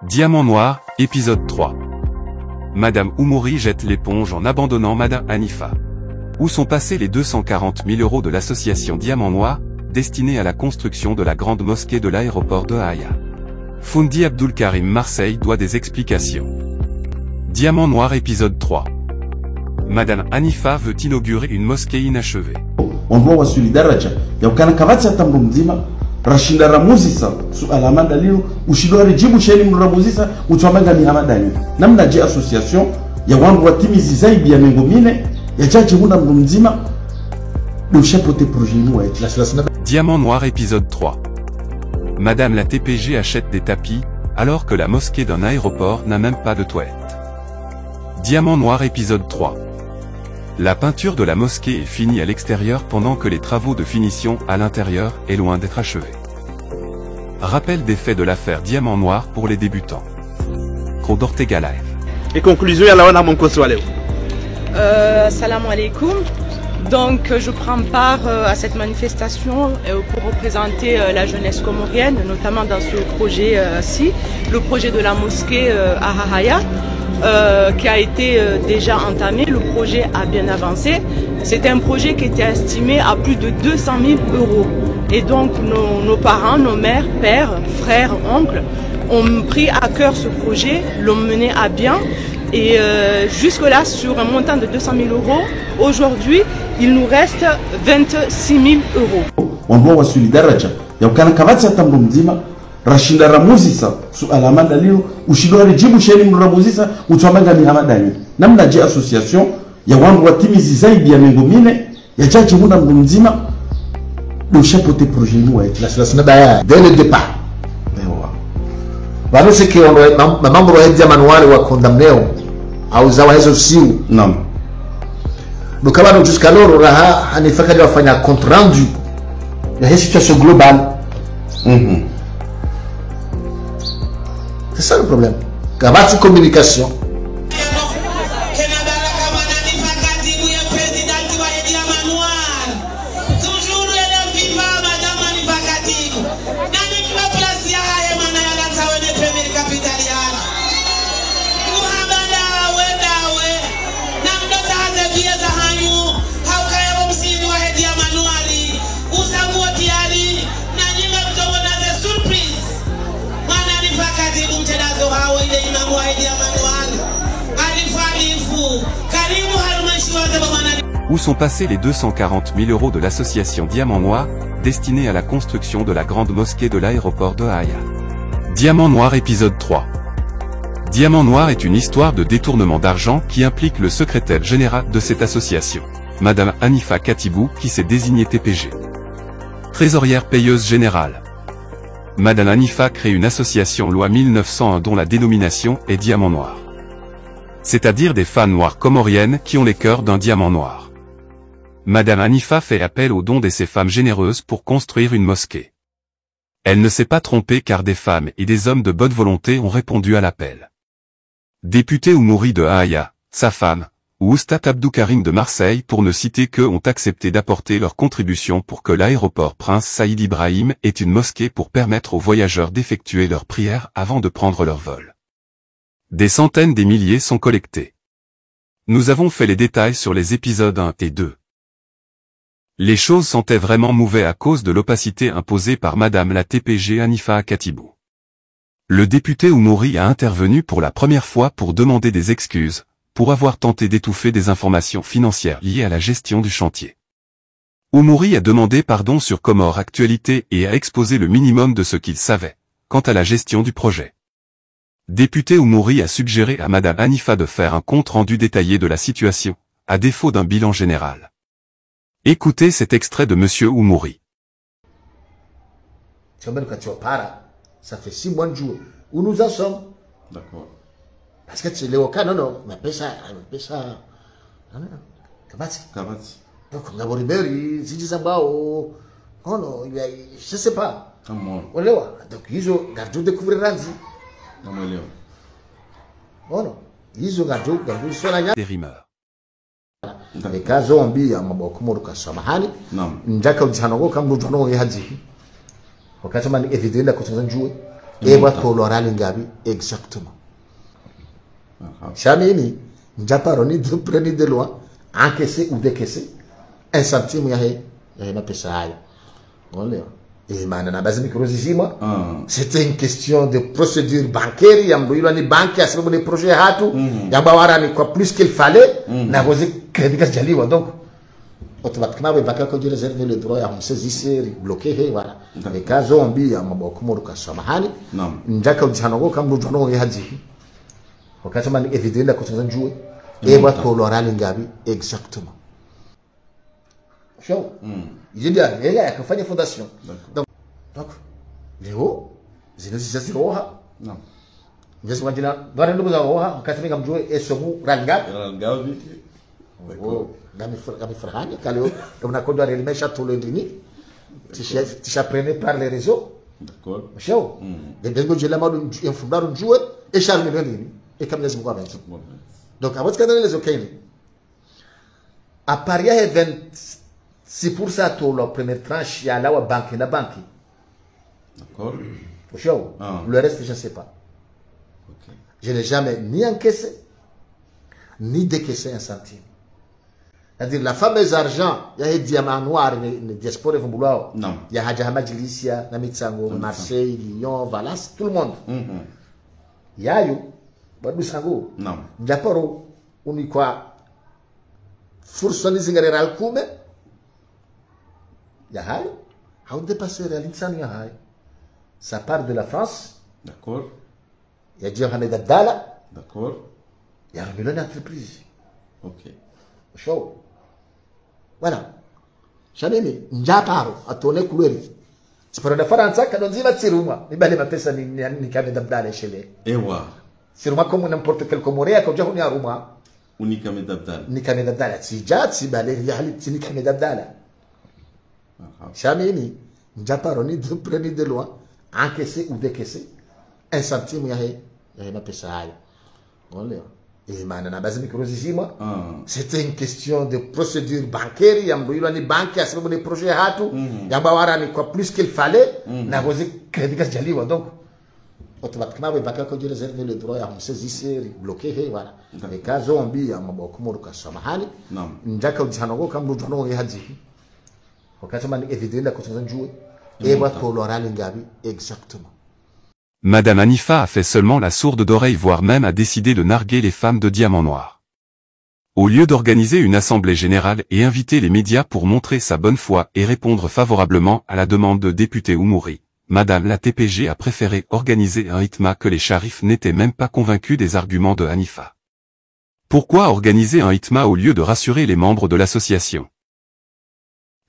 Diamant Noir, épisode 3. Madame Oumouri jette l'éponge en abandonnant Madame Hanifa. Où sont passés les 240 000 € de l'association Diamant Noir, destinée à la construction de la grande mosquée de l'aéroport de Haïa? Foundi Abdulkarim Marseille doit des explications. Diamant Noir épisode 3. Madame Hanifa veut inaugurer une mosquée inachevée. Ondoa wasuli daraja ya ukanakavati tambo mzima rashinda ramuzisa suala mandalilo ushidwa rejibu sheni mramuzisa utwamanga ni hamadani namna je association ya wangu watimizi zaidi ya mengo mine ya chache munda mzima le chapeauté projet nous est Diamant Noir épisode 3. Madame la TPG achète des tapis alors que la mosquée d'un aéroport n'a même pas de toilette. Diamant Noir épisode 3. La peinture de la mosquée est finie à l'extérieur pendant que les travaux de finition à l'intérieur est loin d'être achevés. Rappel des faits de l'affaire Diamant Noir pour les débutants. Claude Ortega Live. Et conclusion, alors on a mon consoalé. Salam alaikum. Donc je prends part à cette manifestation pour représenter la jeunesse comorienne, notamment dans ce projet-ci, le projet de la mosquée à Haïa. Qui a été déjà entamé, le projet a bien avancé. C'était un projet qui était estimé à plus de 200 000 €. Et donc nos parents, nos mères, pères, frères, oncles ont pris à cœur ce projet, l'ont mené à bien. Et jusque-là, sur un montant de 200 000 €, aujourd'hui, il nous reste 26 000 €. Ondoa wasuli daraja ya ukanakavati tambo mzima rashinda ramuzisa suala mandalilo ushidwa rejibu sheni mramuzisa utwamanga ni hamadani namna je association ya wangu watimizi zaidi ya mengo mine ya chache munda mzima le chapeauté projet nous est dès le départ. Parece que mambo ya Diamant Noir wa condamneo au zawa hizo siu naam dokabano jusqu'à loro raha Hanifa kali wafanya compte rendu ya hii situation globale. C'est ça le problème. Kabati communication. Où sont passés les 240 000 € de l'association Diamant Noir, destinée à la construction de la grande mosquée de l'aéroport de Haïa? Diamant Noir épisode 3. Diamant Noir est une histoire de détournement d'argent qui implique le secrétaire général de cette association, Madame Hanifa Katibou, qui s'est désignée TPG. Trésorière payeuse générale. Madame Hanifa crée une association loi 1901 dont la dénomination est Diamant Noir. C'est-à-dire des femmes noires comoriennes qui ont les cœurs d'un diamant noir. Madame Hanifa fait appel aux dons de ces femmes généreuses pour construire une mosquée. Elle ne s'est pas trompée car des femmes et des hommes de bonne volonté ont répondu à l'appel. Député Oumouri de Haïa, sa femme, ou Oustad Abdulkarim de Marseille pour ne citer qu'eux ont accepté d'apporter leur contribution pour que l'aéroport Prince Saïd Ibrahim ait une mosquée pour permettre aux voyageurs d'effectuer leurs prières avant de prendre leur vol. Des centaines des milliers sont collectés. Nous avons fait les détails sur les épisodes 1 et 2. Les choses sentaient vraiment mauvais à cause de l'opacité imposée par Madame la TPG Hanifa Katibou. Le député Oumouri a intervenu pour la première fois pour demander des excuses, pour avoir tenté d'étouffer des informations financières liées à la gestion du chantier. Oumouri a demandé pardon sur Comore Actualité et a exposé le minimum de ce qu'il savait, quant à la gestion du projet. Député Oumouri a suggéré à Madame Hanifa de faire un compte-rendu détaillé de la situation, à défaut d'un bilan général. Écoutez cet extrait de Monsieur Oumouri. Ça fait 6 mois de jour. Où nous en sommes? d'accord Parce que c'est le cas, non, mais pesa. Kabati. Donc, on a Boriberi, Zidizambao. Oh non, je sais pas. Donc, ils ont gardé découvrir Ranzi. Oh non, ils ont gardé Solanya. Des rimeurs. Kazo ambi ya maboko muruka samahani. Njaka ujanogo kambu jono yaji. Wakati mani evidenda kutunza njue. Et moi, pour l'oral Ngabi, exactement. Chamini, Njaparoni, de prendre de loin, encaisser ou décaisser, 1 centime, il y a une pêchaille. Et maintenant, c'était une question de procédure bancaire. Il y a une banque qui a fait des projets à tout. Il y a quoi plus qu'il fallait. Il y a un crédit qui a été donc automatiquement, les banques ont réservé le droit à saisir, bloquer. Voilà. Les cas zombies, il y a beaucoup de samahani. Il y a des gens qui ont dit au cas où il est évident que c'est joué. Et moi, pour l'oral Ngabi, exactement. Show. Il y a une fondation. Donc, Léo, je ne sais pas si non. Je suis maintenant, dans le nouveau on quatrième joué et ce mot Rangat. Oh, Gami Frahani, Kaleo, on a conduit les méchants tout le dîner. Tu apprenais par les réseaux. D'accord. Show. Et bien que j'ai la main d'un footballeur un joueur et Charles Mévelini et comme les mouvements. Donc, à votre canal, les OK. À Paris, il y a 26% pour la première tranche, il y a la banque, la banque. D'accord. Le reste, je ne sais pas. Okay. Je n'ai jamais ni encaissé, ni décaissé 1 centime. C'est-à-dire, la fameuse argent, il y a des diamants noirs, les diasporas vont vouloir. Non. Il y a Hadja Hamadjilicia, Namitsango, Marseille, Lyon, Valence, tout le monde. Il y a eu, Badousango. Non. Japoro, on y croit. Fursoni Zingare Alkume. Il y a eu. On dépasse l'insan, il y a eu. Ça part de la France. D'accord. Il y a Diohamed Abdallah. D'accord. Il y a une entreprise. Ok. Show. Voilà. Chanemi, Njaparo, a tourné couleur. C'est pour la France, quand on dit ma tiruma, il va pesa ni Kamed Abdallah chez les. Et wa. Siruma comme n'importe quel Comoré, comme Jahounia Rouma. Ou ni Kamed Abdallah. Ni Kamed Abdallah. Si Jad, si Balé, ni Kamed Abdallah. Chanemi, Njaparo, ni de prendre de loin, encaisser ou décaisser, 1 centime, il y a une pêchaille. Et maintenant, c'était une question de procédure bancaire. Il y a une banque qui a fait des projets à tout. Il y a quoi plus qu'il fallait. Il y a un crédit qui a été donc automatiquement, les banques ont réservé le droit à saisir, bloquer. Voilà. Les cas zombies, il y a beaucoup de samahani. Il y a des gens qui ont dit au cas où il est évident que c'est joué. Et moi, pour l'oral Ngabi, exactement. Madame Hanifa a fait seulement la sourde d'oreille, voire même a décidé de narguer les femmes de Diamant Noir. Au lieu d'organiser une assemblée générale et inviter les médias pour montrer sa bonne foi et répondre favorablement à la demande de député Oumouri, Madame la TPG a préféré organiser un hitma que les charifs n'étaient même pas convaincus des arguments de Hanifa. Pourquoi organiser un hitma au lieu de rassurer les membres de l'association?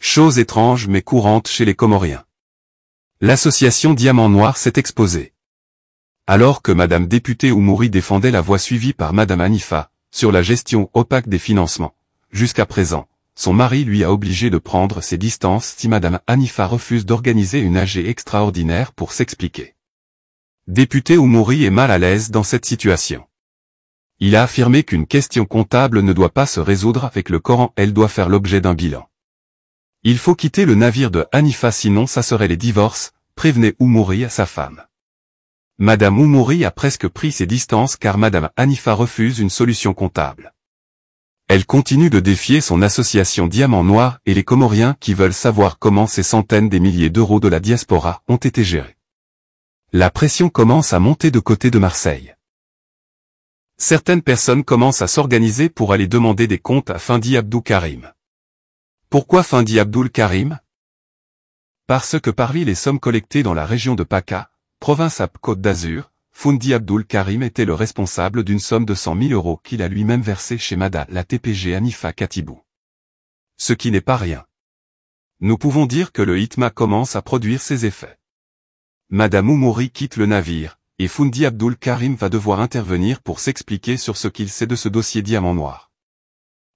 Chose étrange mais courante chez les Comoriens. L'association Diamant Noir s'est exposée. Alors que Madame députée Oumouri défendait la voie suivie par Madame Hanifa, sur la gestion opaque des financements, jusqu'à présent, son mari lui a obligé de prendre ses distances si Madame Hanifa refuse d'organiser une AG extraordinaire pour s'expliquer. Député Oumouri est mal à l'aise dans cette situation. Il a affirmé qu'une question comptable ne doit pas se résoudre avec le Coran, elle doit faire l'objet d'un bilan. Il faut quitter le navire de Hanifa sinon ça serait les divorces, prévenait Oumouri à sa femme. Madame Oumouri a presque pris ses distances car Madame Hanifa refuse une solution comptable. Elle continue de défier son association Diamant Noir et les Comoriens qui veulent savoir comment ces centaines des milliers d'euros de la diaspora ont été gérés. La pression commence à monter de côté de Marseille. Certaines personnes commencent à s'organiser pour aller demander des comptes à Fendi Abdou Karim. Pourquoi Fendi Abdoul Karim? Parce que parmi les sommes collectées dans la région de Paca, province à Côte d'Azur, Fendi Abdoul Karim était le responsable d'une somme de 100 000 euros qu'il a lui-même versée chez Madame la TPG Hanifa Katibou. Ce qui n'est pas rien. Nous pouvons dire que le hitma commence à produire ses effets. Madame Oumouri quitte le navire, et Fendi Abdoul Karim va devoir intervenir pour s'expliquer sur ce qu'il sait de ce dossier Diamant Noir.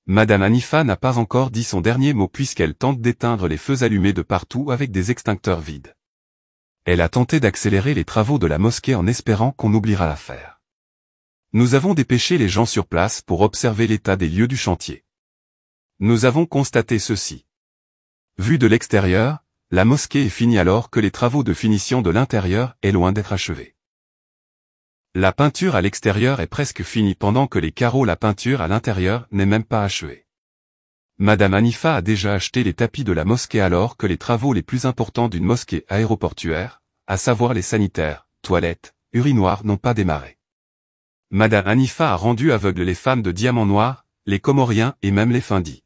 Madame Hanifa n'a pas encore dit son dernier mot puisqu'elle tente d'éteindre les feux allumés de partout avec des extincteurs vides. Elle a tenté d'accélérer les travaux de la mosquée en espérant qu'on oubliera l'affaire. Nous avons dépêché les gens sur place pour observer l'état des lieux du chantier. Nous avons constaté ceci. Vu de l'extérieur, la mosquée est finie alors que les travaux de finition de l'intérieur est loin d'être achevés. La peinture à l'extérieur est presque finie pendant que les carreaux la peinture à l'intérieur n'est même pas achevée. Madame Hanifa a déjà acheté les tapis de la mosquée alors que les travaux les plus importants d'une mosquée aéroportuaire, à savoir les sanitaires, toilettes, urinoirs n'ont pas démarré. Madame Hanifa a rendu aveugles les femmes de Diamant Noir, les Comoriens et même les Fundis.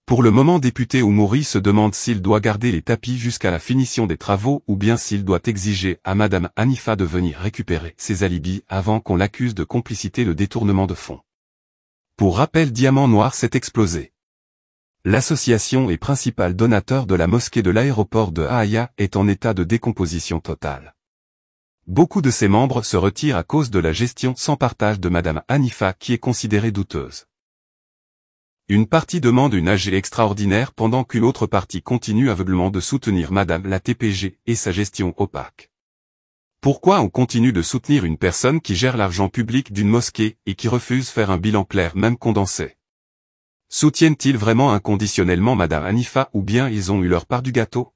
Pour le moment, député Oumouri se demande s'il doit garder les tapis jusqu'à la finition des travaux ou bien s'il doit exiger à Madame Hanifa de venir récupérer ses alibis avant qu'on l'accuse de complicité de détournement de fonds. Pour rappel, Diamant Noir s'est explosé. L'association et principal donateur de la mosquée de l'aéroport de Haaya est en état de décomposition totale. Beaucoup de ses membres se retirent à cause de la gestion sans partage de Madame Hanifa qui est considérée douteuse. Une partie demande une AG extraordinaire pendant qu'une autre partie continue aveuglement de soutenir Madame la TPG et sa gestion opaque. Pourquoi on continue de soutenir une personne qui gère l'argent public d'une mosquée et qui refuse faire un bilan clair même condensé? Soutiennent-ils vraiment inconditionnellement Madame Hanifa ou bien ils ont eu leur part du gâteau?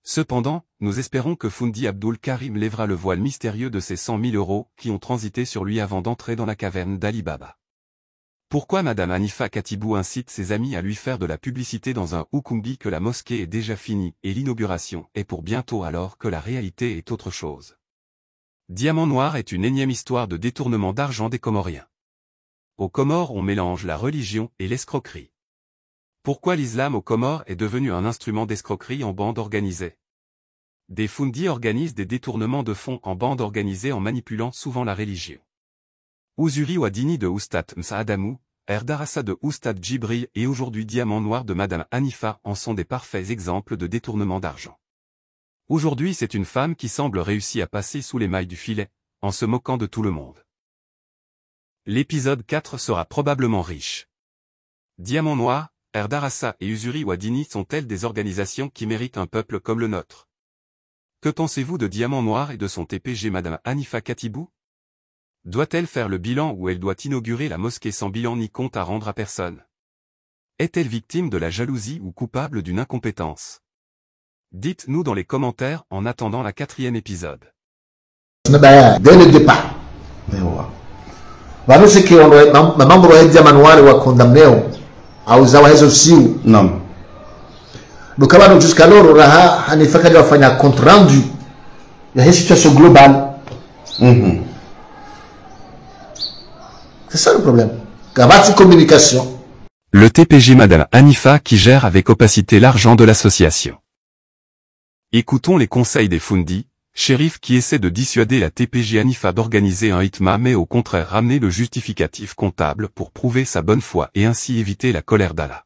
Cependant, nous espérons que Fundi Abdul Karim lèvera le voile mystérieux de ces 100 000 € qui ont transité sur lui avant d'entrer dans la caverne d'Ali Baba. Pourquoi Madame Hanifa Katibou incite ses amis à lui faire de la publicité dans un Ukumbi que la mosquée est déjà finie et l'inauguration est pour bientôt alors que la réalité est autre chose? Diamant Noir est une énième histoire de détournement d'argent des Comoriens. Aux Comores on mélange la religion et l'escroquerie. Pourquoi l'islam aux Comores est devenu un instrument d'escroquerie en bande organisée? Des Fundis organisent des détournements de fonds en bande organisée en manipulant souvent la religion. Ouzuri Wadini de Oustad Msa Adamou, Erdarassa de Oustad Djibril et aujourd'hui Diamant Noir de Madame Hanifa en sont des parfaits exemples de détournement d'argent. Aujourd'hui c'est une femme qui semble réussir à passer sous les mailles du filet, en se moquant de tout le monde. L'épisode 4 sera probablement riche. Diamant Noir, Erdarassa et Ouzuri Wadini sont-elles des organisations qui méritent un peuple comme le nôtre? Que pensez-vous de Diamant Noir et de son TPG Madame Hanifa Katibou? Doit-elle faire le bilan ou elle doit inaugurer la mosquée sans bilan ni compte à rendre à personne? Est-elle victime de la jalousie ou coupable d'une incompétence? Dites-nous dans les commentaires en attendant la 4e épisode. Dès le départ. Vano se que mambo ya Diamant Noir wa condamneo auzawa hizo siu. Naam. Bukabano jusqu'alors raha Hanifa kaja wafanya compte rendu ya hii situation globale. C'est ça le problème. Gabati communication. Le TPG Madame Hanifa qui gère avec opacité l'argent de l'association. Écoutons les conseils des Fundis, shérif qui essaie de dissuader la TPG Hanifa d'organiser un hitma mais au contraire ramener le justificatif comptable pour prouver sa bonne foi et ainsi éviter la colère d'Allah.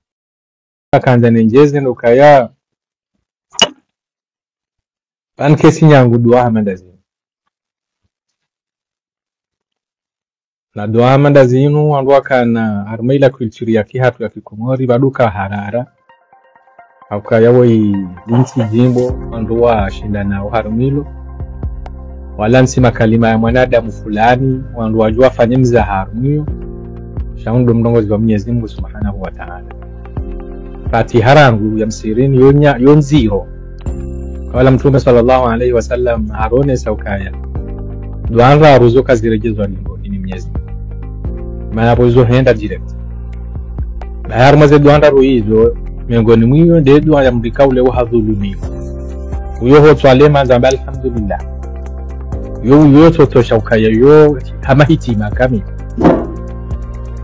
Na doa manda zinu andwaka na armaila kulturi ya kihatu ya kikomori baduka harara hauka yawe inchi jimbo andwa shinda na harumilo wala nsima kalima ya mwanadamu fulani andwa jua fanye mzaharumio shaundo mdongozi wa Mwenyezi Mungu Subhanahu wa Ta'ala. Fatiha rangu ya msirini yonziro wala Mtume sallallahu alaihi wasallam harone saukaya duanra ruzuka zirejezwa ni Mwenyezi Mungu. Maana pozo henda direct. Bahar maze duanda ruizo miongoni mwiyo ndio dua ya mrika ule wa dhulumiwa. Uyo ho twalema zamba alhamdulillah. Yo toto shaukaya yo hama hitima kami.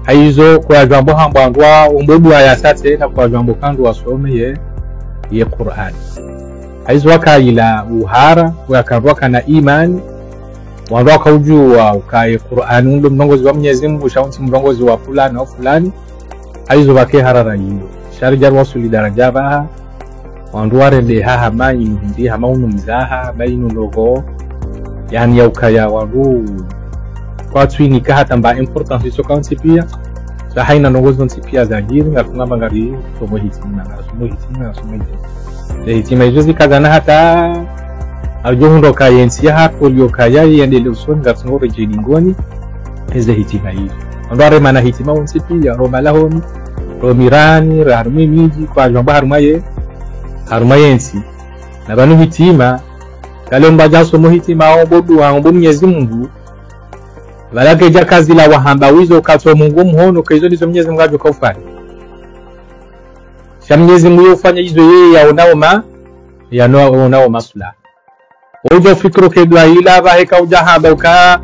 Haizo kwa jambo hambandwa umbebu ya sate na kwa jambo kandu wasome ye Qur'an. Haizo wakaila uhara wa kanwa na imani wandoka ujua ukae Qur'an ndo mrongozi wa Mwenyezi Mungu shaunti mrongozi wa fulani au fulani aizo bake harara hiyo sharjar wasuli daraja baha wanduare de haha mai ndi hama unu mzaha bainu logo yani ya ukaya wandu kwa twini ka hata mba importance so kaunti pia sa haina nongozi nti pia za hiri ngafunga mangari tomo hitima de hitima hizo kazana hata aljohundo kayensi ya polio kaya yendele usoni gatungore jilingoni eze hitima hizo ndare mana hitima onsipi ya Roma lahoni Romirani Rahmi miji kwa jomba harumaye haruma yensi na banu hitima kale mbaja somo hitima obodu wa Mwenyezi Mungu balake ja kazi la wahamba wizo katwa Mungu mhono kaizo ndizo Mwenyezi Mungu ajo kaufanya sha Mwenyezi Mungu yofanya hizo yeye yaonao masula ojo fikro kedwa ila baheka ujahaba uka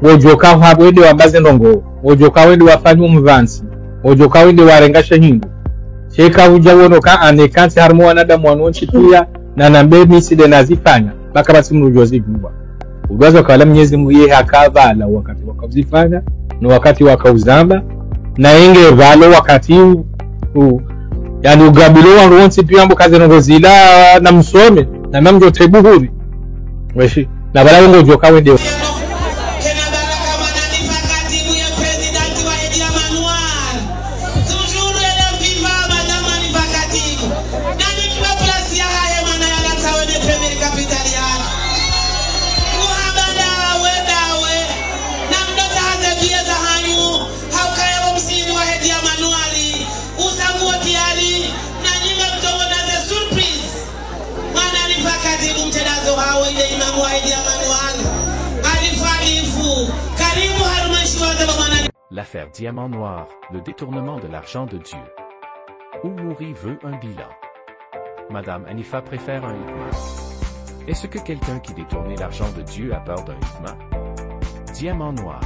wojoka habwende wambaze ndongo wojoka wende wafanya umvansi wojoka wende warengasha hingu cheka ujawono ka anekansi harmo wanadamu wanonchi pia na nambe miside nazifanya baka basi mrujozi gumba ubazo kwa Mwenyezi Mungu yeye akavala wakati wakazifanya na wakati wakauzamba na inge valo wakati yani ugabilo wanonchi pia mbo kaze ngozila na msome na mamjo tebuhuri weshi na bala ngo joka wende L'affaire Diamant Noir, le détournement de l'argent de Dieu. Oumouri veut un bilan. Madame Hanifa préfère un hikma. Est-ce que quelqu'un qui détournait l'argent de Dieu a peur d'un hikma? Diamant Noir.